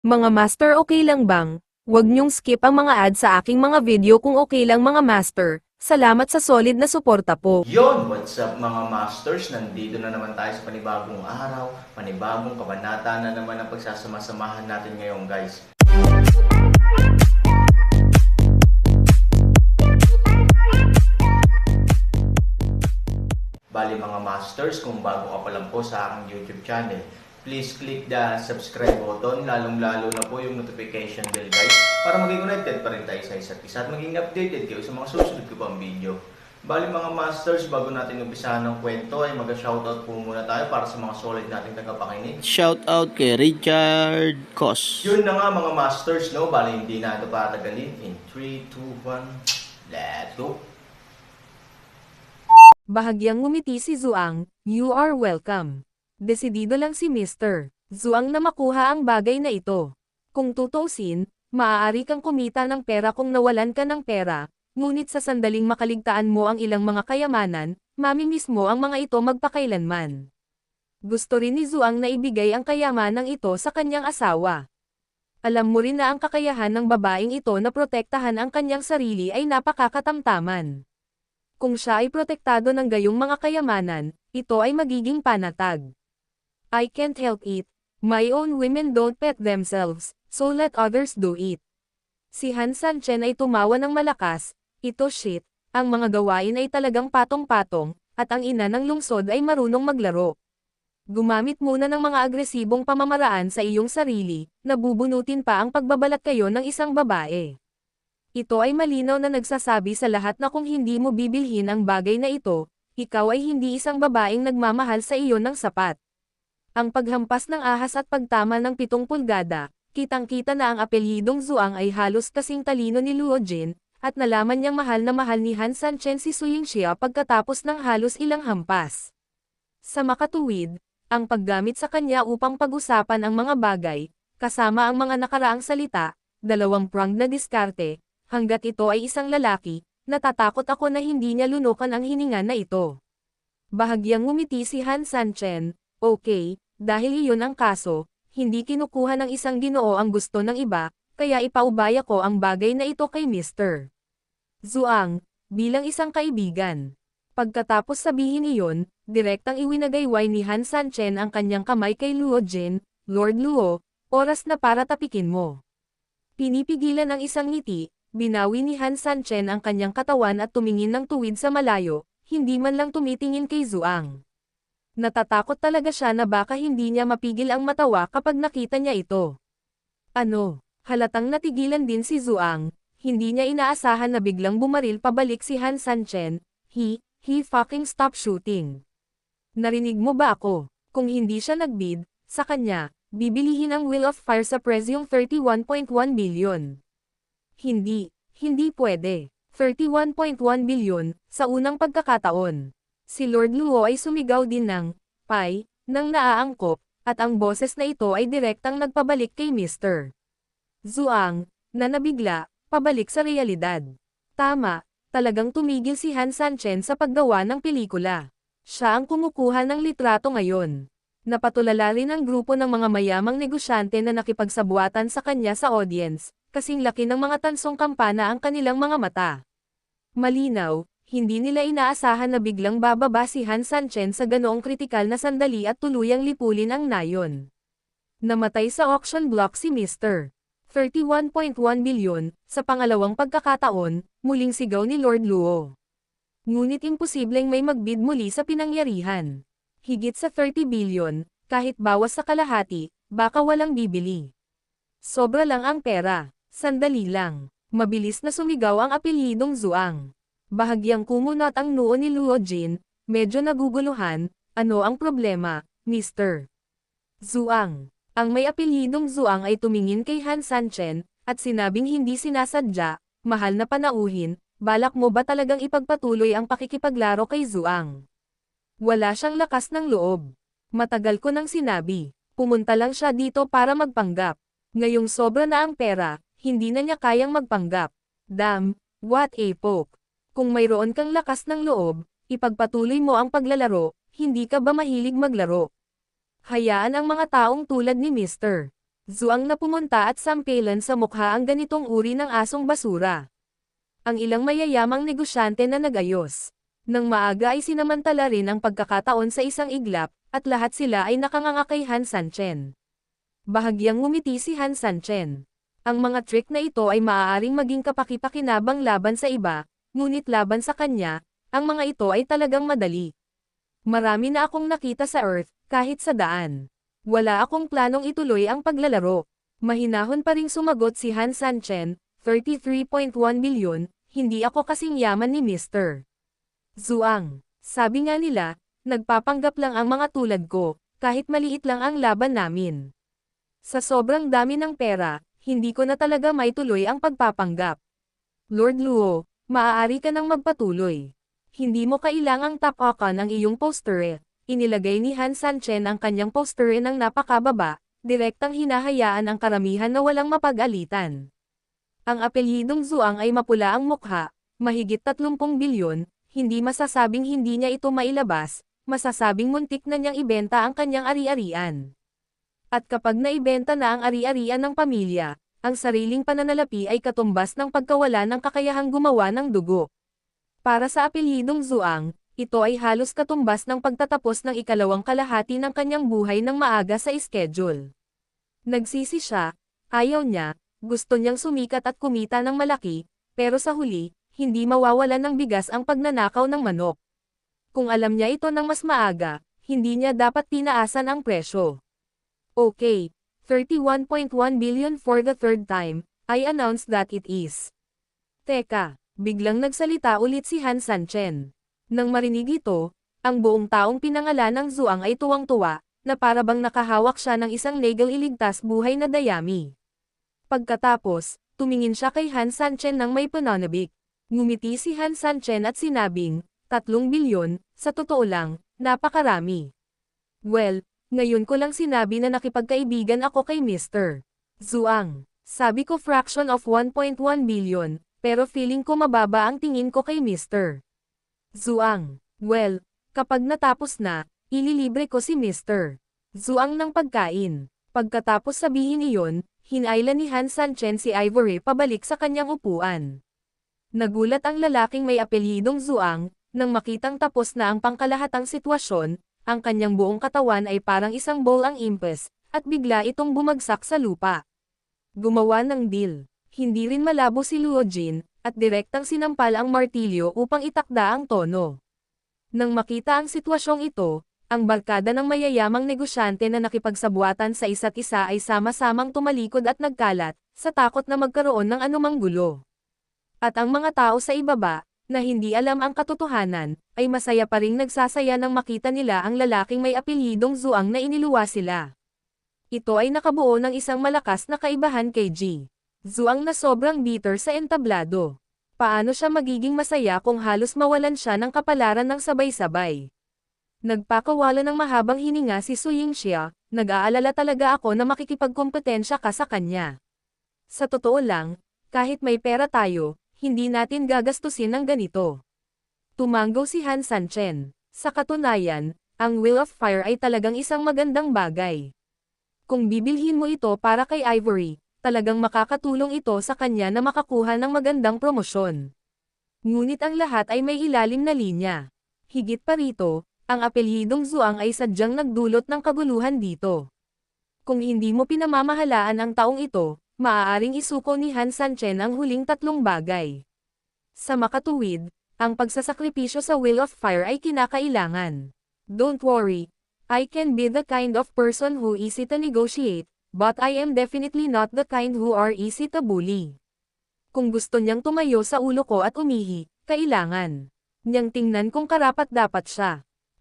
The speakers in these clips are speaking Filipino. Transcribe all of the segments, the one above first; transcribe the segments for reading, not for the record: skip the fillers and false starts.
Mga master, okay lang bang? Huwag niyong skip ang mga ads sa aking mga video kung okay lang mga master. Salamat sa solid na suporta po. Yon, what's up mga masters? Nandito na naman tayo sa panibagong araw, panibagong kabanata na naman ang pagsasama-samahan natin ngayon guys. Bali mga masters, kung bago ka pa lang po sa aking YouTube channel, please click the subscribe button, lalong-lalo na po yung notification bell guys, para maging connected pa rin tayo sa isa't isa at maging updated kayo sa mga susunod ko pang video. Bali mga masters, bago natin umpisahan ng kwento ay mag-shoutout po muna tayo para sa mga solid nating tagapakinig. Shoutout kay Richard Cos. Yun na nga mga masters, no? Bali hindi na ito patagalin. In 3, 2, 1, let's go! Bahagyang ngumiti si Zuang, you are welcome. Desidido lang si Mr. Zuang na makuha ang bagay na ito. Kung tutuusin, maaari kang kumita ng pera kung nawalan ka ng pera, ngunit sa sandaling makaligtaan mo ang ilang mga kayamanan, mamimiss mo ang mga ito magpakailanman. Gusto rin ni Zuang na ibigay ang kayamanang ito sa kanyang asawa. Alam mo rin na ang kakayahan ng babaeng ito na protektahan ang kanyang sarili ay napakakatamtaman. Kung siya ay protektado ng gayong mga kayamanan, ito ay magiging panatag. I can't help it. My own women don't pet themselves, so let others do it. Si Han Sanchen ay tumawa ng malakas, ito shit, ang mga gawain ay talagang patong-patong, at ang ina ng lungsod ay marunong maglaro. Gumamit muna ng mga agresibong pamamaraan sa iyong sarili, nabubunutin pa ang pagbabalat kayo ng isang babae. Ito ay malinaw na nagsasabi sa lahat na kung hindi mo bibilhin ang bagay na ito, ikaw ay hindi isang babaeng nagmamahal sa iyo ng sapat. Ang paghampas ng ahas at pagtama ng 7 pulgada, kitang-kita na ang apelyidong Zuang ay halos kasing talino ni Luo Jin, at nalaman niyang mahal na mahal ni Han Sanchen si Su Yingxia pagkatapos ng halos ilang hampas. Sa makatuwid, ang paggamit sa kanya upang pag-usapan ang mga bagay, kasama ang mga nakaraang salita, 2-pronged na diskarte, hanggat ito ay isang lalaki, natatakot ako na hindi niya lunukan ang hininga na ito. Bahagyang ngumiti si Han Sanchen, okay, dahil iyon ang kaso, hindi kinukuha ng isang ginoo ang gusto ng iba, kaya ipaubaya ko ang bagay na ito kay Mr. Zuang, bilang isang kaibigan. Pagkatapos sabihin iyon, direktang iwinagayway ni Han Sanchen ang kanyang kamay kay Luo Jin, Lord Luo, oras na para tapikin mo. Pinipigilan ang isang ngiti, binawi ni Han Sanchen ang kanyang katawan at tumingin ng tuwid sa malayo, hindi man lang tumitingin kay Zuang. Natatakot talaga siya na baka hindi niya mapigil ang matawa kapag nakita niya ito. Ano, halatang natigilan din si Zuang, hindi niya inaasahan na biglang bumaril pabalik si Han Sanchen, he fucking stop shooting. Narinig mo ba ako? Kung hindi siya nagbid, sa kanya, bibilihin ang Will of Fire sa presyong 31.1 billion. Hindi pwede. 31.1 billion, sa unang pagkakataon. Si Lord Luo ay sumigaw din ng, "Pai," nang naaangkop, at ang boses na ito ay direktang nagpabalik kay Mr. Zuang, na nabigla, pabalik sa realidad. Tama, talagang tumigil si Han Sanchen sa paggawa ng pelikula. Siya ang kumukuha ng litrato ngayon. Napatulala rin ang grupo ng mga mayamang negosyante na nakipagsabuatan sa kanya sa audience, kasing laki ng mga tansong kampana ang kanilang mga mata. Malinaw, hindi nila inaasahan na biglang bababa si Han Sanchen sa ganoong kritikal na sandali at tuluyang lipulin ang nayon. Namatay sa auction block si Mr. 31.1 billion, sa pangalawang pagkakataon, muling sigaw ni Lord Luo. Ngunit imposibleng may magbid muli sa pinangyarihan. Higit sa 30 billion, kahit bawas sa kalahati, baka walang bibili. Sobra lang ang pera. Sandali lang. Mabilis na sumigaw ang apelyidong Zuang. Bahagyang kumunat ang noo ni Luo Jin, medyo naguguluhan, ano ang problema, Mr. Zuang? Ang may apelyidong Zuang ay tumingin kay Han Sanchen, at sinabing hindi sinasadya, mahal na panauhin, balak mo ba talagang ipagpatuloy ang pakikipaglaro kay Zuang? Wala siyang lakas ng loob. Matagal ko nang sinabi, pumunta lang siya dito para magpanggap. Ngayong sobra na ang pera, hindi na niya kayang magpanggap. Damn, what a poke. Kung mayroon kang lakas ng loob, ipagpatuloy mo ang paglalaro, hindi ka ba mahilig maglaro? Hayaan ang mga taong tulad ni Mr. Zuang na pumunta at sampelan sa mukha ang ganitong uri ng asong basura. Ang ilang mayayamang negosyante na nagayos. Nang maaga ay sinamantala rin ang pagkakataon sa isang iglap, at lahat sila ay nakanganga kay Han Sanchen. Bahagyang ngumiti si Han Sanchen. Ang mga trick na ito ay maaaring maging kapaki-pakinabang laban sa iba, ngunit laban sa kanya, ang mga ito ay talagang madali. Marami na akong nakita sa Earth, kahit sa daan. Wala akong planong ituloy ang paglalaro. Mahinahon pa ring sumagot si Han Sanchen, 33.1 bilyon, hindi ako kasing yaman ni Mr. Zuang. Sabi nga nila, nagpapanggap lang ang mga tulad ko, kahit maliit lang ang laban namin. Sa sobrang dami ng pera, hindi ko na talaga maituloy ang pagpapanggap. Lord Luo, maaari ka nang magpatuloy. Hindi mo kailangang tapakan ang iyong poster. Inilagay ni Han Sanchen ang kanyang poster ng napakababa, direktang hinahayaan ang karamihan na walang mapag-alitan. Ang apelyidong Zuang ay mapula ang mukha, mahigit 30 bilyon, hindi masasabing hindi niya ito mailabas, masasabing muntik na niyang ibenta ang kanyang ari-arian. At kapag naibenta na ang ari-arian ng pamilya, ang sariling pananalapi ay katumbas ng pagkawala ng kakayahang gumawa ng dugo. Para sa apelyidong Zuang, ito ay halos katumbas ng pagtatapos ng ikalawang kalahati ng kanyang buhay ng maaga sa schedule. Nagsisi siya, ayaw niya, gusto niyang sumikat at kumita ng malaki, pero sa huli, hindi mawawalan ng bigas ang pagnanakaw ng manok. Kung alam niya ito ng mas maaga, hindi niya dapat tinaasan ang presyo. Okay, 31.1 billion for the third time, I announced that it is. Teka, biglang nagsalita ulit si Han Sanchen. Nang marinig ito, ang buong taong pinangalan ng Zuang ay tuwang-tuwa, na parabang nakahawak siya ng isang legal iligtas buhay na dayami. Pagkatapos, tumingin siya kay Han Sanchen ng may pananabik. Ngumiti si Han Sanchen at sinabing, 3 bilyon, sa totoo lang, napakarami. Well, ngayon ko lang sinabi na nakipagkaibigan ako kay Mr. Zuang. Sabi ko fraction of 1.1 billion, pero feeling ko mababa ang tingin ko kay Mr. Zuang. Well, kapag natapos na, ililibre ko si Mr. Zuang ng pagkain. Pagkatapos sabihin iyon, hinayla ni Han Sanchen si Ivory pabalik sa kanyang upuan. Nagulat ang lalaking may apelyidong Zuang, nang makitang tapos na ang pangkalahatang sitwasyon, ang kanyang buong katawan ay parang isang bowl ang impes, at bigla itong bumagsak sa lupa. Gumawa ng deal. Hindi rin malabo si Luo Jin, at direktang sinampal ang martilyo upang itakda ang tono. Nang makita ang sitwasyong ito, ang barkada ng mayayamang negosyante na nakipagsabuatan sa isa't isa ay sama-samang tumalikod at nagkalat, sa takot na magkaroon ng anumang gulo. At ang mga tao sa ibaba, na hindi alam ang katotohanan, ay masaya pa ring nagsasaya nang makita nila ang lalaking may apelyidong Zuang na iniluwa sila. Ito ay nakabuo ng isang malakas na kaibahan kay G. Zuang na sobrang bitter sa entablado. Paano siya magiging masaya kung halos mawalan siya ng kapalaran ng sabay-sabay? Nagpakawala ng mahabang hininga si Su Yingxia, nag-aalala talaga ako na makikipagkompetensya ka sa kanya. Sa totoo lang, kahit may pera tayo, hindi natin gagastusin ng ganito. Tumanggo si Han Sanchen. Sa katunayan, ang Will of Fire ay talagang isang magandang bagay. Kung bibilhin mo ito para kay Ivory, talagang makakatulong ito sa kanya na makakuha ng magandang promosyon. Ngunit ang lahat ay may ilalim na linya. Higit pa rito, ang apelyidong Zuang ay sadyang nagdulot ng kaguluhan dito. Kung hindi mo pinamamahalaan ang taong ito, maaaring isuko ni Han Sanchen ang huling 3 bagay. Sa makatuwid, ang pagsasakripisyo sa Will of Fire ay kinakailangan. Don't worry, I can be the kind of person who easy to negotiate, but I am definitely not the kind who are easy to bully. Kung gusto niyang tumayo sa ulo ko at umihi, kailangan niyang tingnan kung karapat-dapat siya.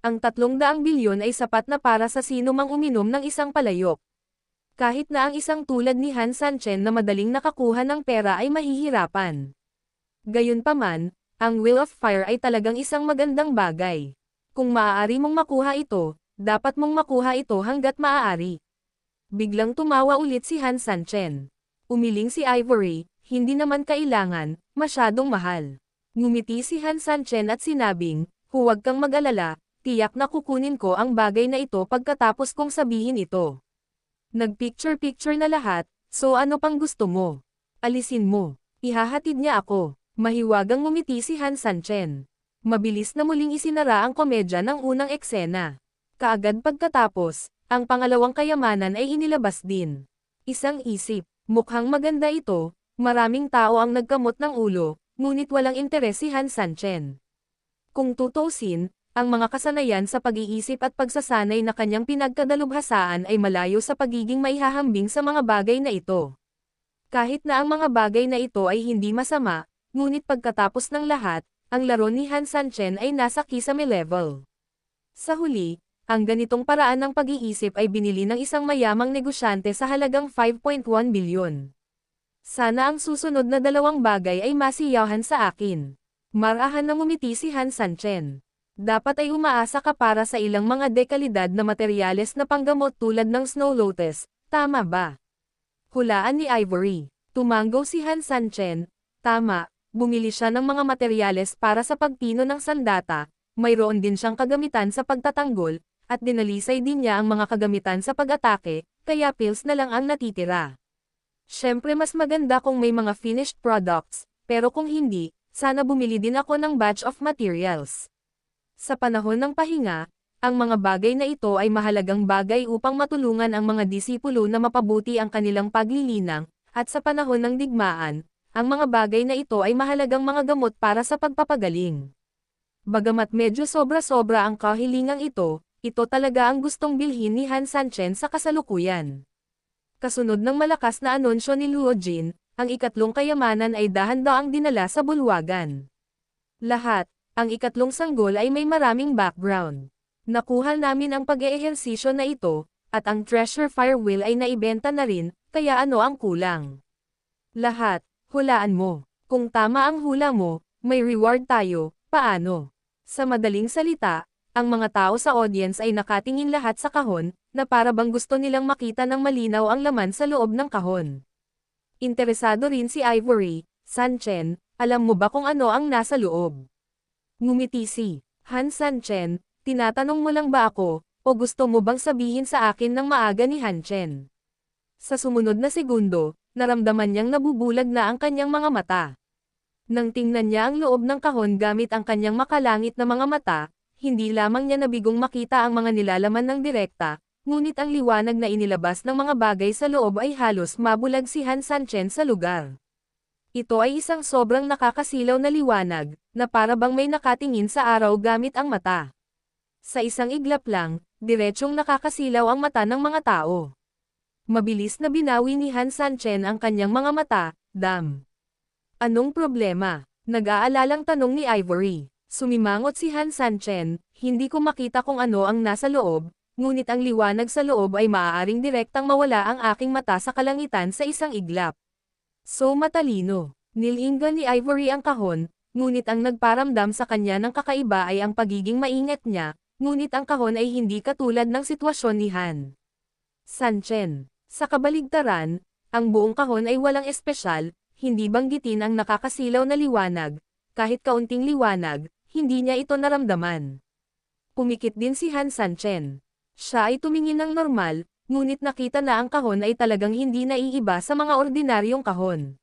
Ang 300 bilyon ay sapat na para sa sino mang uminom ng isang palayok. Kahit na ang isang tulad ni Han Sanchen na madaling nakakuha ng pera ay mahihirapan. Gayunpaman, ang Will of Fire ay talagang isang magandang bagay. Kung maaari mong makuha ito, dapat mong makuha ito hanggat maaari. Biglang tumawa ulit si Han Sanchen. Umiling si Ivory, hindi naman kailangan, masyadong mahal. Ngumiti si Han Sanchen at sinabing, huwag kang mag-alala, tiyak na kukunin ko ang bagay na ito pagkatapos kong sabihin ito. Nagpicture-picture na lahat, so ano pang gusto mo? Alisin mo. Ihahatid niya ako. Mahiwagang ngumiti si Han Sanchen. Mabilis na muling isinara ang komedya ng unang eksena. Kaagad pagkatapos, ang pangalawang kayamanan ay inilabas din. Isang isip, mukhang maganda ito, maraming tao ang nagkamot ng ulo, ngunit walang interes si Han Sanchen. Kung tutuusin, ang mga kasanayan sa pag-iisip at pagsasanay na kanyang pinagkadalubhasaan ay malayo sa pagiging maihahambing sa mga bagay na ito. Kahit na ang mga bagay na ito ay hindi masama, ngunit pagkatapos ng lahat, ang laro ni Han Sanchen ay nasa kisame level. Sa huli, ang ganitong paraan ng pag-iisip ay binili ng isang mayamang negosyante sa halagang 5.1 bilyon. Sana ang susunod na dalawang bagay ay masiyahan sa akin. Marahan na ngumiti si Han Sanchen. Dapat ay umaasa ka para sa ilang mga dekalidad na materyales na panggamot tulad ng Snow Lotus, tama ba? Hulaan ni Ivory. Tumanggo si Han Sanchen. Tama, bumili siya ng mga materyales para sa pagpino ng sandata, mayroon din siyang kagamitan sa pagtatanggol, at dinalisay din niya ang mga kagamitan sa pag-atake, kaya pills na lang ang natitira. Siyempre mas maganda kung may mga finished products, pero kung hindi, sana bumili din ako ng batch of materials. Sa panahon ng pahinga, ang mga bagay na ito ay mahalagang bagay upang matulungan ang mga disipulo na mapabuti ang kanilang paglilinang, at sa panahon ng digmaan, ang mga bagay na ito ay mahalagang mga gamot para sa pagpapagaling. Bagamat medyo sobra-sobra ang kahilingang ito talaga ang gustong bilhin ni Han Sanchen sa kasalukuyan. Kasunod ng malakas na anunsyo ni Luo Jin, ang ikatlong kayamanan ay dahan-daang dinala sa bulwagan. Lahat, ang ikatlong sanggol ay may maraming background. Nakuha namin ang pag-eehersisyo na ito, at ang Treasure Fire Wheel ay naibenta na rin, kaya ano ang kulang? Lahat, hulaan mo. Kung tama ang hula mo, may reward tayo, paano? Sa madaling salita, ang mga tao sa audience ay nakatingin lahat sa kahon, na para bang gusto nilang makita ng malinaw ang laman sa loob ng kahon. Interesado rin si Ivory. Sanchen, alam mo ba kung ano ang nasa loob? Ngumiti si Han Sanchen, tinatanong mo lang ba ako, o gusto mo bang sabihin sa akin ng maaga ni Han Chen? Sa sumunod na segundo, naramdaman niyang nabubulag na ang kanyang mga mata. Nang tingnan niya ang loob ng kahon gamit ang kanyang makalangit na mga mata, hindi lamang niya nabigong makita ang mga nilalaman ng direkta, ngunit ang liwanag na inilabas ng mga bagay sa loob ay halos mabulag si Han Sanchen sa lugar. Ito ay isang sobrang nakakasilaw na liwanag, na para bang may nakatingin sa araw gamit ang mata. Sa isang iglap lang, diretsyong nakakasilaw ang mata ng mga tao. Mabilis na binawi ni Han Sanchen ang kanyang mga mata, dam. Anong problema? Nag-aalalang tanong ni Ivory. Sumimangot si Han Sanchen, hindi ko makita kung ano ang nasa loob, ngunit ang liwanag sa loob ay maaaring direktang mawala ang aking mata sa kalangitan sa isang iglap. So matalino. Nilinggan ni Ivory ang kahon, ngunit ang nagparamdam sa kanya ng kakaiba ay ang pagiging maingat niya, ngunit ang kahon ay hindi katulad ng sitwasyon ni Han Sanchen. Sa kabaligtaran, ang buong kahon ay walang espesyal, hindi banggitin ang nakakasilaw na liwanag, kahit kaunting liwanag, hindi niya ito naramdaman. Pumikit din si Han Sanchen. Siya ay tumingin ng normal, ngunit nakita na ang kahon ay talagang hindi naiiba sa mga ordinaryong kahon.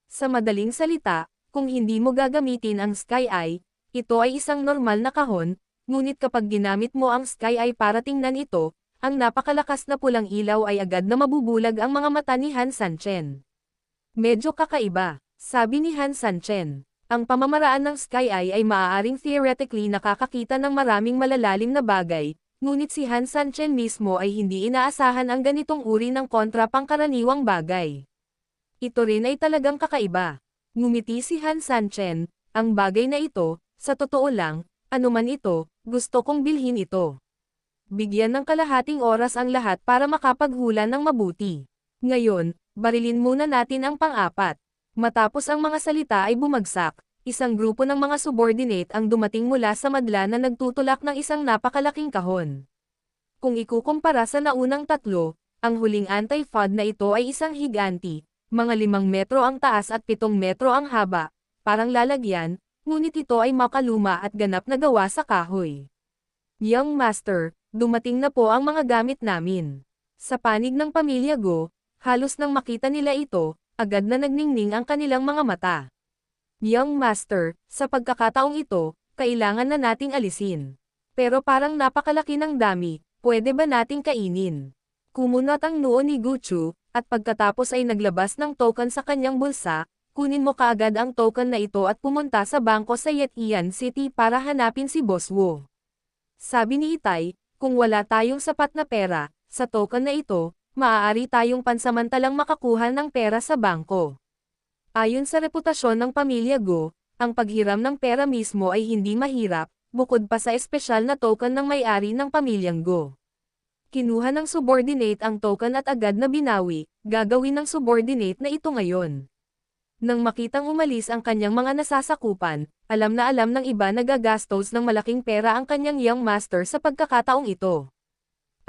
Sa madaling salita, kung hindi mo gagamitin ang Sky Eye, ito ay isang normal na kahon, ngunit kapag ginamit mo ang Sky Eye para tingnan ito, ang napakalakas na pulang ilaw ay agad na mabubulag ang mga mata ni Han Sanchen. Medyo kakaiba, sabi ni Han Sanchen. Ang pamamaraan ng Sky Eye ay maaaring theoretically nakakakita ng maraming malalalim na bagay, ngunit si Han Sanchen mismo ay hindi inaasahan ang ganitong uri ng kontra pangkaraniwang bagay. Ito rin ay talagang kakaiba. Ngumiti si Han Sanchen, ang bagay na ito, sa totoo lang, anuman ito, gusto kong bilhin ito. Bigyan ng kalahating oras ang lahat para makapaghula ng mabuti. Ngayon, barilin muna natin ang pang-apat. Matapos ang mga salita ay bumagsak, isang grupo ng mga subordinate ang dumating mula sa madla na nagtutulak ng isang napakalaking kahon. Kung ikukumpara sa naunang tatlo, ang huling anti-FUD na ito ay isang higanti, mga 5 metro ang taas at 7 metro ang haba, parang lalagyan, ngunit ito ay makaluma at ganap na gawa sa kahoy. Young Master, dumating na po ang mga gamit namin. Sa panig ng pamilya Go, halos nang makita nila ito, agad na nagningning ang kanilang mga mata. Young Master, sa pagkakataong ito, kailangan na nating alisin. Pero parang napakalaki ng dami, pwede ba nating kainin? Kumunat ang noo ni Guchu, at pagkatapos ay naglabas ng token sa kanyang bulsa, kunin mo kaagad ang token na ito at pumunta sa bangko sa Yetian City para hanapin si Boss Wu. Sabi ni Itay, kung wala tayong sapat na pera, sa token na ito, maaari tayong pansamantalang makakuha ng pera sa bangko. Ayon sa reputasyon ng pamilya Go, ang paghiram ng pera mismo ay hindi mahirap, bukod pa sa espesyal na token ng may-ari ng pamilyang Go. Kinuha ng subordinate ang token at agad na binawi, gagawin ng subordinate na ito ngayon. Nang makitang umalis ang kanyang mga nasasakupan, alam na alam ng iba na gagastos ng malaking pera ang kanyang young master sa pagkakataong ito.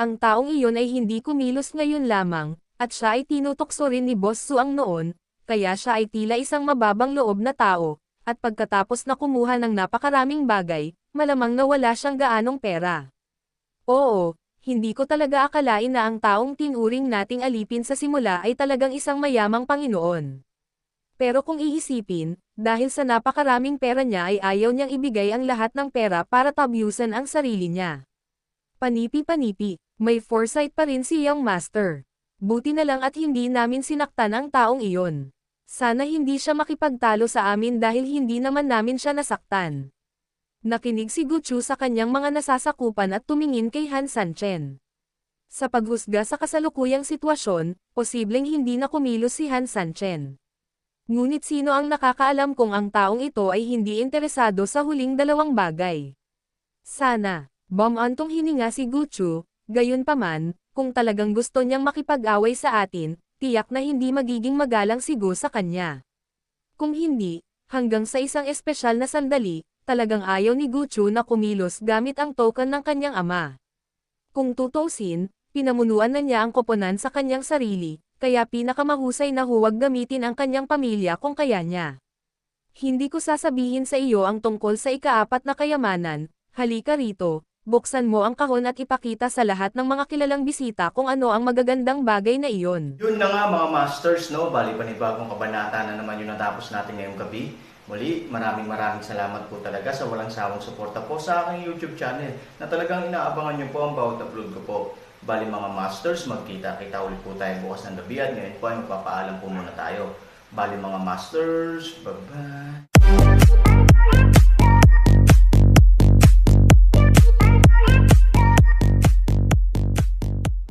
Ang taong iyon ay hindi kumilos ngayon lamang, at siya ay tinutokso rin ni Boss Suang noon, kaya siya ay tila isang mababang loob na tao, at pagkatapos na kumuha ng napakaraming bagay, malamang nawala siyang gaanong pera. Oo, hindi ko talaga akalain na ang taong tinuring nating alipin sa simula ay talagang isang mayamang Panginoon. Pero kung iisipin, dahil sa napakaraming pera niya ay ayaw niyang ibigay ang lahat ng pera para tabyusan ang sarili niya. Panipi-panipi, may foresight pa rin si Young Master. Buti na lang at hindi namin sinaktan ang taong iyon. Sana hindi siya makipagtalo sa amin dahil hindi naman namin siya nasaktan. Nakinig si Guchu sa kanyang mga nasasakupan at tumingin kay Han Sanchen. Sa paghusga sa kasalukuyang sitwasyon, posibleng hindi na kumilos si Han Sanchen. Ngunit sino ang nakakaalam kung ang taong ito ay hindi interesado sa huling dalawang bagay? Sana, bumantong hininga si Guchu, gayunpaman, kung talagang gusto niyang makipag-away sa atin, tiyak na hindi magiging magalang si Go sa kanya. Kung hindi, hanggang sa isang espesyal na sandali, talagang ayaw ni Guchu na kumilos gamit ang token ng kanyang ama. Kung tutuusin, pinamunuan na niya ang koponan sa kanyang sarili, kaya pinakamahusay na huwag gamitin ang kanyang pamilya kung kaya niya. Hindi ko sasabihin sa iyo ang tungkol sa ikaapat na kayamanan, halika rito, buksan mo ang kahon at ipakita sa lahat ng mga kilalang bisita kung ano ang magagandang bagay na iyon. Yun na nga mga masters, no? Bali panibagong kabanata na naman yung natapos natin ngayong gabi. Muli, maraming salamat po talaga sa walang sawang suporta po sa aking YouTube channel na talagang inaabangan nyo po ang bawat upload ko po. Bali mga masters, magkita-kita ulit po tayo bukas ng gabi at ngayon po ay magpapaalam po muna tayo. Bali mga masters, bye-bye!